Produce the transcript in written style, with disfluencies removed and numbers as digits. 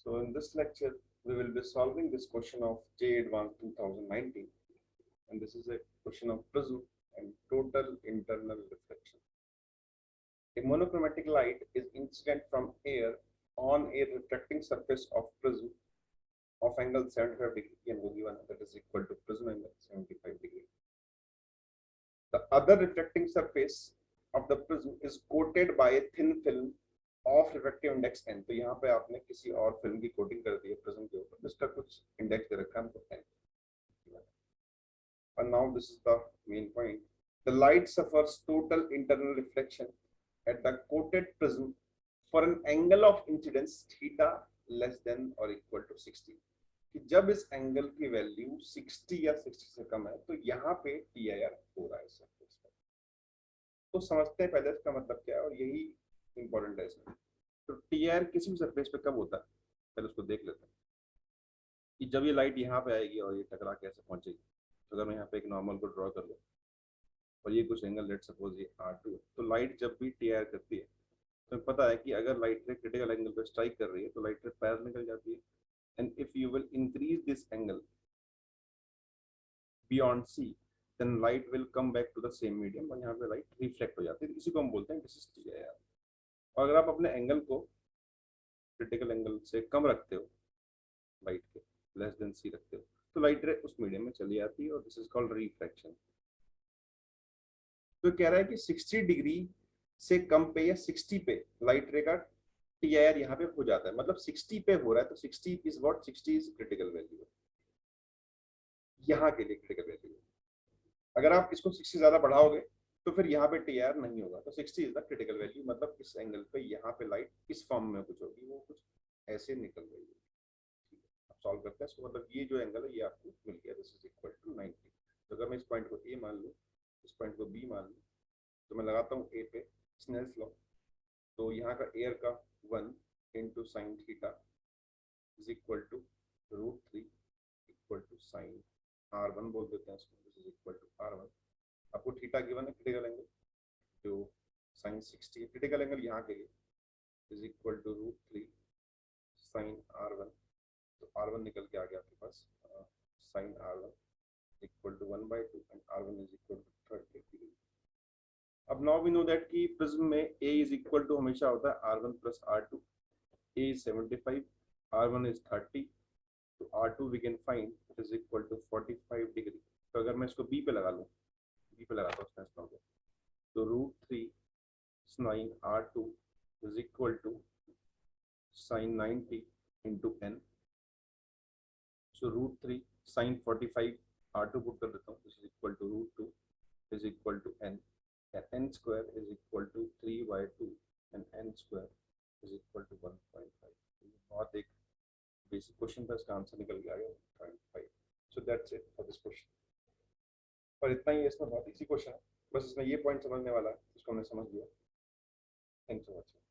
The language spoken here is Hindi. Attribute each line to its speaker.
Speaker 1: So in this lecture, we will be solving this question of J Advanced 2019, and this is a question of prism and total internal reflection. A monochromatic light is incident from air on a reflecting surface of prism of angle 75 degree and will given that is equal to prism angle 75 degree. The other reflecting surface of the prism is coated by a thin film of refractive index n। तो यहाँ पे आपने किसी और फिल्म की कोटिंग कर दी है प्रिज्म के ऊपर, जिसका कुछ इंडेक्स दे रखा है हमको n। and now this is the main point. The light suffers total internal reflection at the coated prism for an angle of incidence theta less than or equal to 60। कि जब इस एंगल की वैल्यू 60 या 60 से कम है तो यहाँ पे TIR हो रहा है सरफेस पर। तो समझते हैं पहले इसका मतलब क्या है और यही इंपॉर्टेंट है इसमें। तो TIR किसी भी सरफेस पे कब होता है पहले उसको देख लेते हैं कि जब ये लाइट यहाँ पे आएगी और ये टकरा के ऐसे पहुंचेगी। तो अगर मैं यहाँ पे एक नॉर्मल को ड्रॉ कर लूँ और ये कुछ एंगल लेट सपोज ये R2 है, तो लाइट जब भी TIR करती है तो पता है कि अगर लाइट रे क्रिटिकल एंगल पे स्ट्राइक कर रही है तो लाइट रे पैरेलल निकल जाती है। And if you will increase this angle beyond C, then light will come back to the same medium और यहाँ पे लाइट रिफ्लेक्ट हो जाती है। इसी को हम बोलते हैं दिस इज TIR। और अगर आप अपने एंगल को क्रिटिकल एंगल से कम रखते हो, लाइट के लेस देन C रखते हो, तो लाइट रे उस मीडियम में चली जाती है और दिस इज कॉल्ड रिफ्रैक्शन। तो कह रहा है कि 60 डिग्री से कम पे या 60 पे लाइट रे का TIR यहाँ पे हो जाता है। मतलब 60 पे हो रहा है तो 60 is what, 60 is critical value यहाँ के लिए क्रिटिकल वैल्यू। अगर आप इसको 60 ज्यादा बढ़ाओगे तो फिर यहाँ पे TIR नहीं होगा। तो 60 इज द क्रिटिकल वैल्यू। मतलब इस एंगल पे यहाँ पे लाइट इस फॉर्म में कुछ होगी, वो कुछ ऐसे निकल रही है। अब सॉल्व करते हैं इसको। मतलब ये जो एंगल है ये आपको मिल गया, दिस इज इक्वल टू 90। तो अगर मैं इस पॉइंट को A मान लूँ, इस पॉइंट को B मान लूँ, तो मैं लगाता हूँ A पे स्नेल्स लॉ। तो यहाँ का एयर का 1 into sine theta is equal to √3 equal to sine R1 बोल देते हैं इसको, this is equal to R1। आपको थीटा गिवन है क्रिटिकल एंगल जो साइन 60 है। क्रिटिकल एंगल यहाँ के लिए is equal to √3 sign R1। तो R1 निकल के आ गया आपके पास sine R1 equal to 1/2 and R1 is equal to 30 degree. अब नाउ वी नो दैट कि प्रिज्म में A इज इक्वल टू हमेशा होता है R1 plus R2। A is 75, R1 is 30, तो R2 we can find it is equal to 45 degree. तो अगर मैं इसको B पे लगा लूँ, B पे लगाता हूँ तो √3 sine R2 is equal to sine 90 into n। So √3 sine 45 R2 put कर देता हूँ, this is equal to √2 is equal to n। n square is equal to 3/2 and n square is equal to 1.5। बहुत एक बेसिक क्वेश्चन था, इसका आंसर निकल गया 1.5। So that's it for this question. और इतना ही, इसमें बहुत इजी क्वेश्चन है, बस इसमें ये पॉइंट समझने वाला है, इसको हमने समझ लिया। Thanks for watching.